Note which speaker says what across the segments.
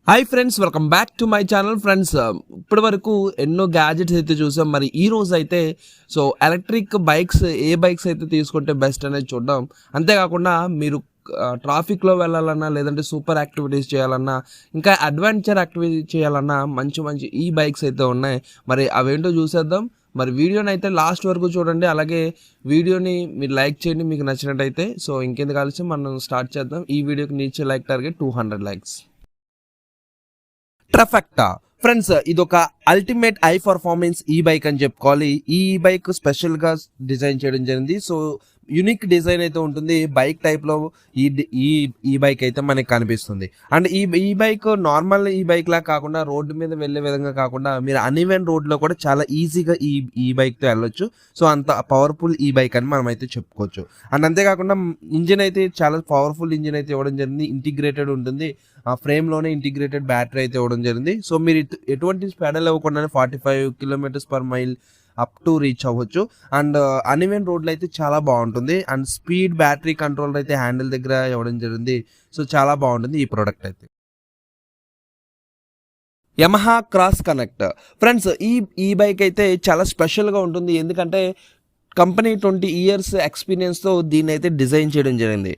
Speaker 1: Hi friends, welcome back to my channel. Friends, ఇప్పటి వరకు ఎన్నో గ్యాజెట్స్ అయితే చూసాం. మరి ఈ రోజు అయితే ఎలక్ట్రిక్ బైక్స్ ఏ బైక్స్ అయితే తీసుకుంటే బెస్ట్ అనేది చూద్దాం. అంతేకాకుండా మీరు ట్రాఫిక్లో వెళ్ళాలన్నా, లేదంటే సూపర్ యాక్టివిటీస్ చేయాలన్నా, ఇంకా అడ్వెంచర్ యాక్టివిటీ చేయాలన్నా మంచి మంచి ఈ బైక్స్ అయితే ఉన్నాయి. మరి అవేంటో చూసేద్దాం. మరి వీడియోని అయితే లాస్ట్ వరకు చూడండి. అలాగే వీడియోని మీరు లైక్ చేయండి మీకు నచ్చినట్టయితే. ఇంకెందుకు ఆలస్యం, మనం స్టార్ట్ చేద్దాం. ఈ వీడియోకి నీచే లైక్ టార్గెట్ 200 లైక్స్. ట్రఫెక్టా ఫ్రెండ్స్, ఇది ఒక అల్టిమేట్ హై పర్ఫార్మెన్స్ ఈ బైక్ అని చెప్పుకోవాలి. ఈ బైక్ స్పెషల్గా డిజైన్ చేయడం జరిగింది. యూనిక్ డిజైన్ అయితే ఉంటుంది. బైక్ టైప్లో ఈ ఈ ఈ బైక్ అయితే మనకి కనిపిస్తుంది. అండ్ ఈ బైక్ నార్మల్ ఈ బైక్ లా కాకుండా రోడ్డు మీద వెళ్ళే విధంగా కాకుండా మీరు అన్ఈవెన్ రోడ్లో కూడా చాలా ఈజీగా ఈ బైక్తో వెళ్ళొచ్చు. అంత పవర్ఫుల్ ఈ బైక్ అని మనం అయితే చెప్పుకోవచ్చు. అండ్ అంతేకాకుండా ఇంజిన్ అయితే చాలా పవర్ఫుల్ ఇంజిన్ అయితే ఇవ్వడం జరిగింది. ఇంటిగ్రేటెడ్ ఉంటుంది. ఆ ఫ్రేమ్లోనే ఇంటిగ్రేటెడ్ బ్యాటరీ అయితే ఇవ్వడం జరిగింది. మీరు ఎటువంటి పెడల్ ఇవ్వకుండా 45 km/మైల్ అప్ టు రీచ్ అవ్వచ్చు. అండ్ అన్ఈవెన్ రోడ్లు అయితే చాలా బాగుంటుంది. అండ్ స్పీడ్ బ్యాటరీ కంట్రోల్ అయితే హ్యాండిల్ దగ్గర ఇవ్వడం జరిగింది. చాలా బాగుంటుంది ఈ ప్రోడక్ట్ అయితే. యమహా క్రాస్ కనెక్ట్ ఫ్రెండ్స్, ఈ బైక్ అయితే చాలా స్పెషల్గా ఉంటుంది. ఎందుకంటే కంపెనీ 20 years ఎక్స్పీరియన్స్తో దీన్ని అయితే డిజైన్ చేయడం జరిగింది.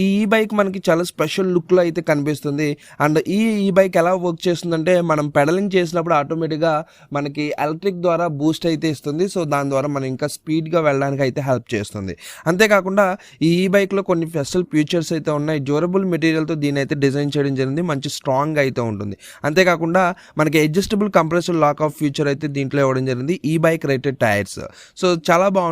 Speaker 1: ఈ బైక్ మనకి చాలా స్పెషల్ లుక్లో అయితే కనిపిస్తుంది. అండ్ ఈ బైక్ ఎలా వర్క్ చేస్తుందంటే, మనం పెడలింగ్ చేసినప్పుడు ఆటోమేటిక్గా మనకి ఎలక్ట్రిక్ ద్వారా బూస్ట్ అయితే ఇస్తుంది. దాని ద్వారా మనం ఇంకా స్పీడ్గా వెళ్ళడానికి అయితే హెల్ప్ చేస్తుంది. అంతేకాకుండా ఈ బైక్లో కొన్ని స్పెషల్ ఫీచర్స్ అయితే ఉన్నాయి. డ్యూరబుల్ మెటీరియల్తో దీన్ని అయితే డిజైన్ చేయడం జరిగింది. మంచి స్ట్రాంగ్ అయితే ఉంటుంది. అంతేకాకుండా మనకి adjustable compressor lock off feature అయితే దీంట్లో ఇవ్వడం జరిగింది. ఈ బైక్ రేటెడ్ టైర్స్. చాలా బాగుంటుంది.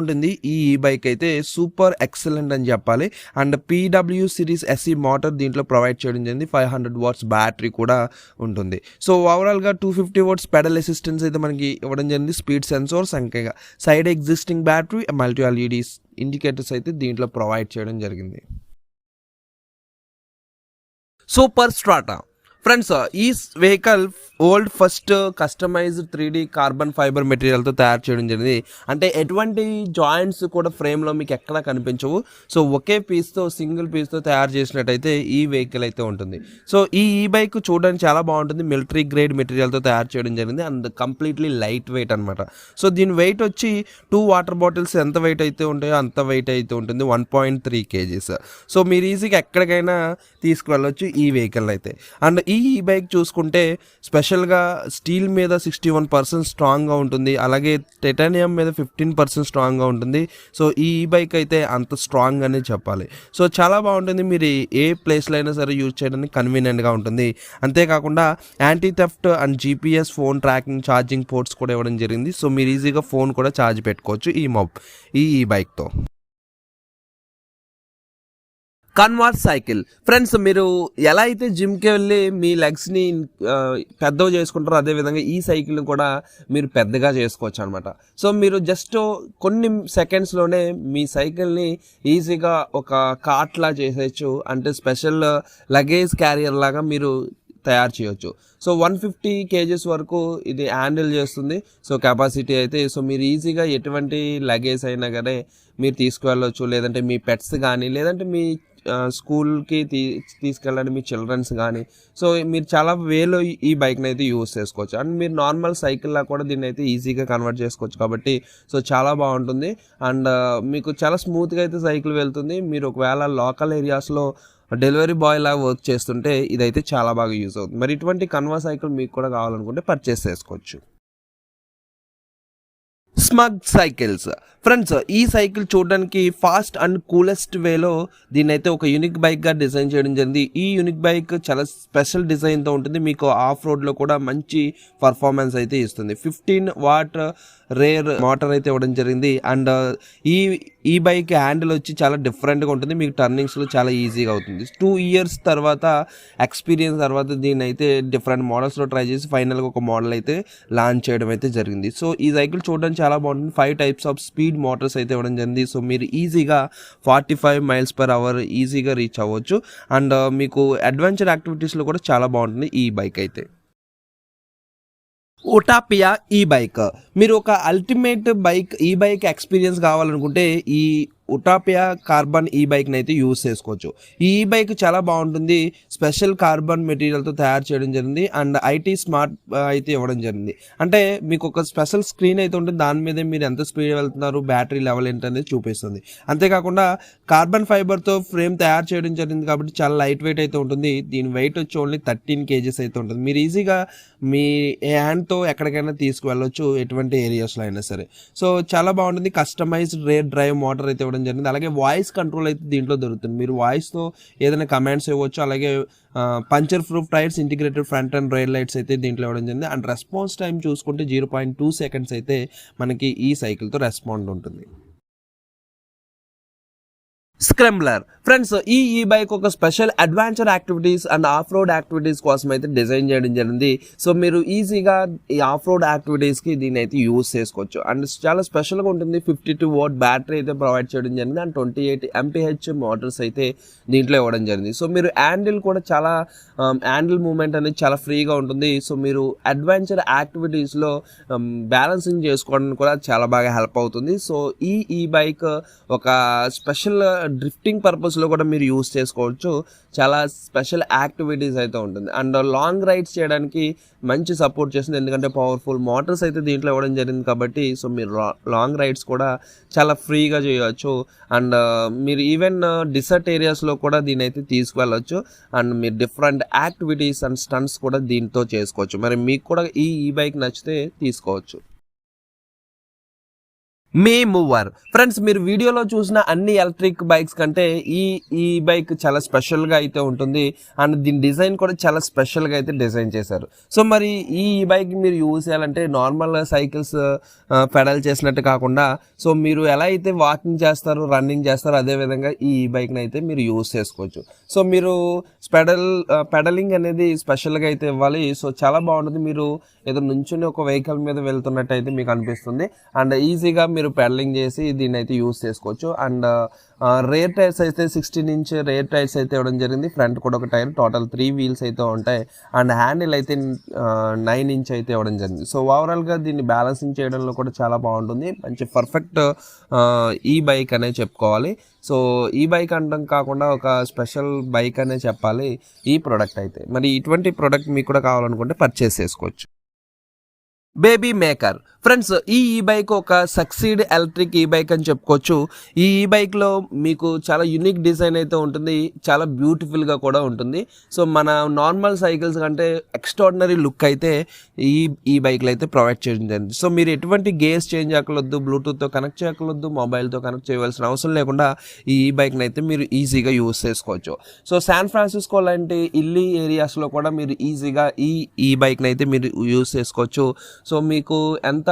Speaker 1: ఈ బైక్ అయితే సూపర్ ఎక్సలెంట్ అని చెప్పాలి. And PW series SE motor దీంట్లో ప్రొవైడ్ చేయడం జరిగింది. 500 watts బ్యాటరీ కూడా ఉంటుంది. ఓవరాల్గా 250 watts పెడల్ అసిస్టెన్స్ అయితే మనకి ఇవ్వడం జరిగింది. స్పీడ్ సెన్సార్స్, ఇంకా side existing battery, multi LEDs indicators అయితే దీంట్లో ప్రొవైడ్ చేయడం జరిగింది. సూపర్ స్ట్రాటా ఫ్రెండ్స్, ఈ vehicle first customised 3D carbon fibre మెటీరియల్తో తయారు చేయడం జరిగింది. అంటే ఎటువంటి జాయింట్స్ కూడా ఫ్రేమ్లో మీకు ఎక్కడా కనిపించవు. ఒకే పీస్తో, సింగిల్ పీస్తో తయారు చేసినట్టయితే ఈ వెహికల్ అయితే ఉంటుంది. ఈ బైక్ చూడడానికి చాలా బాగుంటుంది. మిలిటరీ గ్రేడ్ మెటీరియల్తో తయారు చేయడం జరిగింది. అండ్ కంప్లీట్లీ లైట్ వెయిట్ అనమాట. దీని వెయిట్ వచ్చి 2 వాటర్ బాటిల్స్ ఎంత వెయిట్ అయితే ఉంటాయో అంత వెయిట్ అయితే ఉంటుంది. 1.3 kgs. మీరు ఈజీగా ఎక్కడికైనా తీసుకువెళ్ళొచ్చు ఈ వెహికల్ అయితే. అండ్ ఈ బైక్ చూసుకుంటే స్పెషల్గా స్టీల్ మీద 61% స్ట్రాంగ్గా ఉంటుంది. అలాగే టైటానియం మీద 15% స్ట్రాంగ్గా ఉంటుంది. ఈ బైక్ అయితే అంత స్ట్రాంగ్ అనే చెప్పాలి. చాలా బాగుంటుంది. మీరు ఏ ప్లేస్లో అయినా సరే యూజ్ చేయడానికి కన్వీనియంట్గా ఉంటుంది. అంతేకాకుండా anti theft and GPS phone tracking, charging ports కూడా ఇవ్వడం జరిగింది. మీరు ఈజీగా ఫోన్ కూడా ఛార్జ్ పెట్టుకోవచ్చు ఈ బైక్తో. కన్వార్ సైకిల్ ఫ్రెండ్స్, మీరు ఎలా అయితే జిమ్కి వెళ్ళి మీ లెగ్స్ని పెద్దగా చేసుకుంటారో అదేవిధంగా ఈ సైకిల్ని కూడా మీరు పెద్దగా చేసుకోవచ్చు అనమాట. మీరు జస్ట్ కొన్ని సెకండ్స్లోనే మీ సైకిల్ని ఈజీగా ఒక కార్ట్లా చేసేయచ్చు. అంటే స్పెషల్ లగేజ్ క్యారియర్ లాగా మీరు తయారు చేయొచ్చు. 150 kgs వరకు ఇది హ్యాండిల్ చేస్తుంది. కెపాసిటీ అయితే. మీరు ఈజీగా ఎటువంటి లగేజ్ అయినా కానీ మీరు తీసుకువెళ్ళవచ్చు. లేదంటే మీ పెట్స్ కానీ, లేదంటే మీ స్కూల్కి తీసుకెళ్ళండి మీ చిల్డ్రన్స్ కానీ. మీరు చాలా వేలో ఈ బైక్ని అయితే యూస్ చేసుకోవచ్చు. అండ్ మీరు నార్మల్ సైకిల్లా కూడా దీన్ని అయితే ఈజీగా కన్వర్ట్ చేసుకోవచ్చు. కాబట్టి చాలా బాగుంటుంది. అండ్ మీకు చాలా స్మూత్గా అయితే సైకిల్ వెళ్తుంది. మీరు ఒకవేళ లోకల్ ఏరియాస్లో డెలివరీ బాయ్ లాగా వర్క్ చేస్తుంటే ఇదైతే చాలా బాగా యూజ్ అవుతుంది. మరి ఇటువంటి కన్వా సైకిల్ మీకు కూడా కావాలనుకుంటే పర్చేస్ చేసుకోవచ్చు. స్మగ్ సైకిల్స్ ఫ్రెండ్స్, ఈ సైకిల్ చూడడానికి ఫాస్ట్ అండ్ కూలెస్ట్ వేలో దీన్ని అయితే ఒక యూనిక్ బైక్గా డిజైన్ చేయడం జరిగింది. ఈ యూనిక్ బైక్ చాలా స్పెషల్ డిజైన్తో ఉంటుంది. మీకు ఆఫ్ రోడ్లో కూడా మంచి పర్ఫార్మెన్స్ అయితే ఇస్తుంది. 15 watt రేర్ మోటార్ అయితే ఇవ్వడం జరిగింది. అండ్ ఈ బైక్ హ్యాండిల్ వచ్చి చాలా డిఫరెంట్గా ఉంటుంది. మీకు టర్నింగ్స్లో చాలా ఈజీగా అవుతుంది. 2 years తర్వాత ఎక్స్పీరియన్స్ తర్వాత దీన్ని అయితే డిఫరెంట్ మోడల్స్లో ట్రై చేసి ఫైనల్గా ఒక మోడల్ అయితే లాంచ్ చేయడం అయితే జరిగింది. ఈ సైకిల్ చూడడానికి చాలా బాగుంటుంది. 5 types ఆఫ్ స్పీడ్ మోటార్స్ అయితే ఇవ్వడం జరిగింది. మీరు ఈజీగా 45 miles/hour ఈజీగా రీచ్ అవ్వచ్చు. అండ్ మీకు అడ్వెంచర్ యాక్టివిటీస్లో కూడా చాలా బాగుంటుంది ఈ బైక్ అయితే. ఓటాపియా ఈ బైక్, మీరు ఒక అల్టిమేట్ బైక్ ఈ బైక్ ఎక్స్పీరియన్స్ కావాలనుకుంటే ఈ ఉటాపియా కార్బన్ ఈ బైక్ని అయితే యూస్ చేసుకోవచ్చు. ఈ బైక్ చాలా బాగుంటుంది, స్పెషల్ కార్బన్ మెటీరియల్తో తయారు చేయడం జరిగింది అండ్ ఐటీ స్మార్ట్ అయితే ఇవ్వడం జరిగింది. అంటే మీకు ఒక స్పెషల్ స్క్రీన్ అయితే ఉంటుంది, దాని మీదే మీరు ఎంత స్పీడ్ వెళ్తున్నారు, బ్యాటరీ లెవెల్ ఏంటనేది చూపిస్తుంది. అంతేకాకుండా కార్బన్ ఫైబర్తో ఫ్రేమ్ తయారు చేయడం జరిగింది కాబట్టి చాలా లైట్ వెయిట్ అయితే ఉంటుంది. దీని వెయిట్ వచ్చి ఓన్లీ 13 kgs అయితే ఉంటుంది. మీరు ఈజీగా మీ హ్యాండ్తో ఎక్కడికైనా తీసుకువెళ్ళొచ్చు, ఎటువంటి ఏరియాస్లో అయినా సరే. సో చాలా బాగుంటుంది. కస్టమైజ్డ్ రేర్ డ్రైవ్ మోటార్ అయితే ఇవ్వడం జరిగింది. అలాగే వాయిస్ కంట్రోల్ అయితే దీంట్లో దొరుకుతుంది. మీరు వాయిస్తో ఏదైనా కమాండ్స్ ఇవ్వచ్చు. అలాగే puncture proof tyres, integrated front and rail lights అయితే దీంట్లో ఇవ్వడం జరిగింది. అండ్ రెస్పాన్స్ టైం చూసుకుంటే 0.2 seconds అయితే మనకి ఈ సైకిల్తో రెస్పాండ్ ఉంటుంది. స్క్రంబ్లర్ ఫ్రెండ్స్, ఈ బైక్ ఒక special adventure activities and of road activities కోసం అయితే డిజైన్ చేయడం జరిగింది. సో మీరు ఈజీగా ఈ ఆఫ్ రోడ్ యాక్టివిటీస్కి దీన్ని అయితే యూజ్ చేసుకోవచ్చు. అండ్ చాలా స్పెషల్గా ఉంటుంది. 52 watt బ్యాటరీ అయితే ప్రొవైడ్ చేయడం జరిగింది అండ్ 28 mph మోటార్స్ అయితే దీంట్లో ఇవ్వడం జరిగింది. సో మీరు హ్యాండిల్ కూడా చాలా హ్యాండిల్ మూమెంట్ అనేది చాలా ఫ్రీగా ఉంటుంది. సో మీరు అడ్వెంచర్ యాక్టివిటీస్లో బ్యాలెన్సింగ్ చేసుకోవడానికి కూడా చాలా బాగా హెల్ప్ అవుతుంది. సో ఈ బైక్ ఒక స్పెషల్ డ్రిఫ్టింగ్ పర్పస్లో కూడా మీరు యూస్ చేసుకోవచ్చు. చాలా స్పెషల్ యాక్టివిటీస్ అయితే ఉంటుంది అండ్ లాంగ్ రైడ్స్ చేయడానికి మంచి సపోర్ట్ చేస్తుంది. ఎందుకంటే పవర్ఫుల్ మోటార్స్ అయితే దీంట్లో ఇవ్వడం జరిగింది కాబట్టి సో మీరు లాంగ్ రైడ్స్ కూడా చాలా ఫ్రీగా చేయవచ్చు. అండ్ మీరు ఈవెన్ డిసర్ట్ ఏరియాస్లో కూడా దీని అయితే తీసుకువెళ్ళవచ్చు. అండ్ మీరు డిఫరెంట్ యాక్టివిటీస్ అండ్ స్టంట్స్ కూడా దీంతో చేసుకోవచ్చు. మరి మీకు కూడా ఈ బైక్ నచ్చితే తీసుకోవచ్చు. మే మూవర్ ఫ్రెండ్స్, మీరు వీడియోలో చూసిన అన్ని ఎలక్ట్రిక్ బైక్స్ కంటే ఈ బైక్ చాలా స్పెషల్గా అయితే ఉంటుంది అండ్ దీని డిజైన్ కూడా చాలా స్పెషల్గా అయితే డిజైన్ చేశారు. సో మరి ఈ బైక్ మీరు యూజ్ చేయాలంటే నార్మల్ సైకిల్స్ పెడల్ చేసినట్టు కాకుండా సో మీరు ఎలా అయితే వాకింగ్ చేస్తారు, రన్నింగ్ చేస్తారు, అదేవిధంగా ఈ బైక్ని అయితే మీరు యూజ్ చేసుకోవచ్చు. సో మీరు పెడలింగ్ అనేది స్పెషల్గా అయితే ఇవ్వాలి. సో చాలా బాగుంటుంది. మీరు ఏదో నుంచుని ఒక వెహికల్ మీద వెళ్తున్నట్టు అయితే మీకు అనిపిస్తుంది అండ్ ఈజీగా మీరు పెడలింగ్ చేసి దీన్ని అయితే యూజ్ చేసుకోవచ్చు. అండ్ రేర్ టైర్స్ అయితే 16-inch రేర్ టైర్స్ అయితే ఇవ్వడం జరిగింది. ఫ్రంట్ కూడా ఒక టైర్, టోటల్ 3 wheels అయితే ఉంటాయి అండ్ హ్యాండిల్ అయితే 9-inch అయితే ఇవ్వడం జరిగింది. సో ఓవరాల్గా దీన్ని బ్యాలెన్సింగ్ చేయడంలో కూడా చాలా బాగుంటుంది. మంచి పర్ఫెక్ట్ ఈ బైక్ అనే చెప్పుకోవాలి. సో ఈ బైక్ అనడం కాకుండా ఒక స్పెషల్ బైక్ అనే చెప్పాలి ఈ ప్రోడక్ట్ అయితే. మరి ఇటువంటి ప్రోడక్ట్ మీకు కూడా కావాలనుకుంటే పర్చేస్ చేసుకోవచ్చు. బేబీ మేకర్ ఫ్రెండ్స్, ఈ బైక్ ఒక సక్సీడ్ ఎలక్ట్రిక్ ఈ బైక్ అని చెప్పుకోవచ్చు. ఈ బైక్లో మీకు చాలా యూనిక్ డిజైన్ అయితే ఉంటుంది, చాలా బ్యూటిఫుల్గా కూడా ఉంటుంది. సో మన నార్మల్ సైకిల్స్ కంటే ఎక్స్ట్రాడినరీ లుక్ అయితే ఈ బైక్లో అయితే ప్రొవైడ్ చేయడం జరిగింది. సో మీరు ఎటువంటి గేర్స్ చేంజ్ చేయకూడదు, బ్లూటూత్తో కనెక్ట్ చేయకూడదు, మొబైల్తో కనెక్ట్ చేయవలసిన అవసరం లేకుండా ఈ బైక్ని అయితే మీరు ఈజీగా యూజ్ చేసుకోవచ్చు. సో శాన్ ఫ్రాన్సిస్కో లాంటి ఇల్లీ ఏరియాస్లో కూడా మీరు ఈజీగా ఈ బైక్ని అయితే మీరు యూజ్ చేసుకోవచ్చు. సో మీకు ఎంత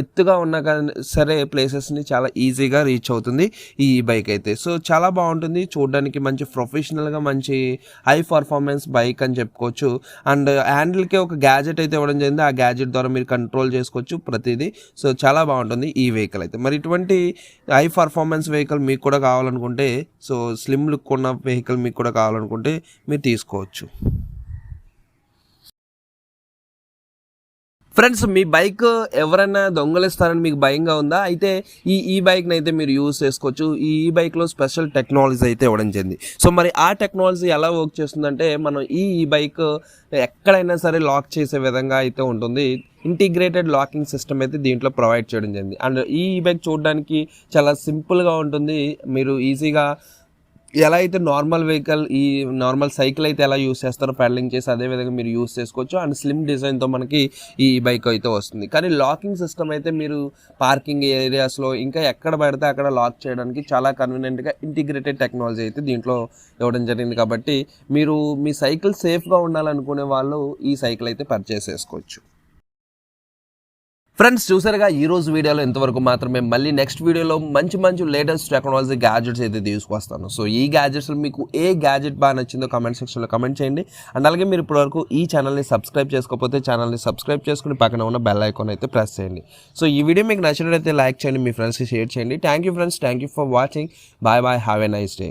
Speaker 1: ఎత్తుగా ఉన్నా కానీ సరే ప్లేసెస్ని చాలా ఈజీగా రీచ్ అవుతుంది ఈ బైక్ అయితే. సో చాలా బాగుంటుంది, చూడడానికి మంచి ప్రొఫెషనల్గా మంచి హై పర్ఫార్మెన్స్ బైక్ అని చెప్పుకోవచ్చు. అండ్ హ్యాండిల్కి ఒక గ్యాజెట్ అయితే ఇవ్వడం జరిగింది, ఆ గ్యాజెట్ ద్వారా మీరు కంట్రోల్ చేసుకోవచ్చు ప్రతిదీ. సో చాలా బాగుంటుంది ఈ వెహికల్ అయితే. మరి ఇటువంటి హై పర్ఫార్మెన్స్ వెహికల్ మీకు కూడా కావాలనుకుంటే, సో స్లిమ్ లుక్ ఉన్న వెహికల్ మీకు కూడా కావాలనుకుంటే మీరు తీసుకోవచ్చు. ఫ్రెండ్స్, మీ బైక్ ఎవరైనా దొంగలిస్తారని మీకు భయంగా ఉందా? అయితే ఈ బైక్ని అయితే మీరు యూజ్ చేసుకోవచ్చు. ఈ బైక్లో స్పెషల్ టెక్నాలజీ అయితే ఇవ్వడం జరిగింది. సో మరి ఆ టెక్నాలజీ ఎలా వర్క్ చేస్తుందంటే, మనం ఈ బైక్ ఎక్కడైనా సరే లాక్ చేసే విధంగా అయితే ఉంటుంది. ఇంటిగ్రేటెడ్ లాకింగ్ సిస్టమ్ అయితే దీంట్లో ప్రొవైడ్ చేయడం జరిగింది. అండ్ ఈ బైక్ చూడడానికి చాలా సింపుల్గా ఉంటుంది. మీరు ఈజీగా ఎలా అయితే నార్మల్ వెహికల్, ఈ నార్మల్ సైకిల్ అయితే ఎలా యూస్ చేస్తారో పెడలింగ్ చేసి అదేవిధంగా మీరు యూస్ చేసుకోవచ్చు. అండ్ స్లిమ్ డిజైన్తో మనకి ఈ బైక్ అయితే వస్తుంది. కానీ లాకింగ్ సిస్టమ్ అయితే మీరు పార్కింగ్ ఏరియాస్లో ఇంకా ఎక్కడ పడితే అక్కడ లాక్ చేయడానికి చాలా కన్వీనియంట్గా ఇంటిగ్రేటెడ్ టెక్నాలజీ అయితే దీంట్లో ఇవ్వడం జరిగింది. కాబట్టి మీరు మీ సైకిల్ సేఫ్గా ఉండాలనుకునే వాళ్ళు ఈ సైకిల్ అయితే పర్చేస్ చేసుకోవచ్చు. ఫ్రెండ్స్, చూసారుగా ఈ రోజు వీడియోలో ఇంతవరకు మాత్రమే. మళ్ళీ నెక్స్ట్ వీడియోలో మంచి లేటెస్ట్ టెక్నాలజీ గ్యాజెట్స్ అయితే తీసుకొస్తాను. సో ఈ గ్యాజెట్స్లో మీకు ఏ గ్యాజెట్ బాగా నచ్చిందో కామెంట్ సెక్షన్లో కామెంట్ చేయండి. అండ్ అలాగే మీరు ఇప్పటివరకు ఈ ఛానల్ని సబ్స్క్రైబ్ చేసుకోకపోతే ఛానల్ని సబ్స్క్రైబ్ చేసుకుని పక్కన ఉన్న బెల్ ఐకాన్ అయితే ప్రెస్ చేయండి. సో ఈ వీడియో మీకు నచ్చినట్లయితే లైక్ చేయండి, మీ ఫ్రెండ్స్కి షేర్ చేయండి. Thank you friends, thank you for watching. Bye have a nice day.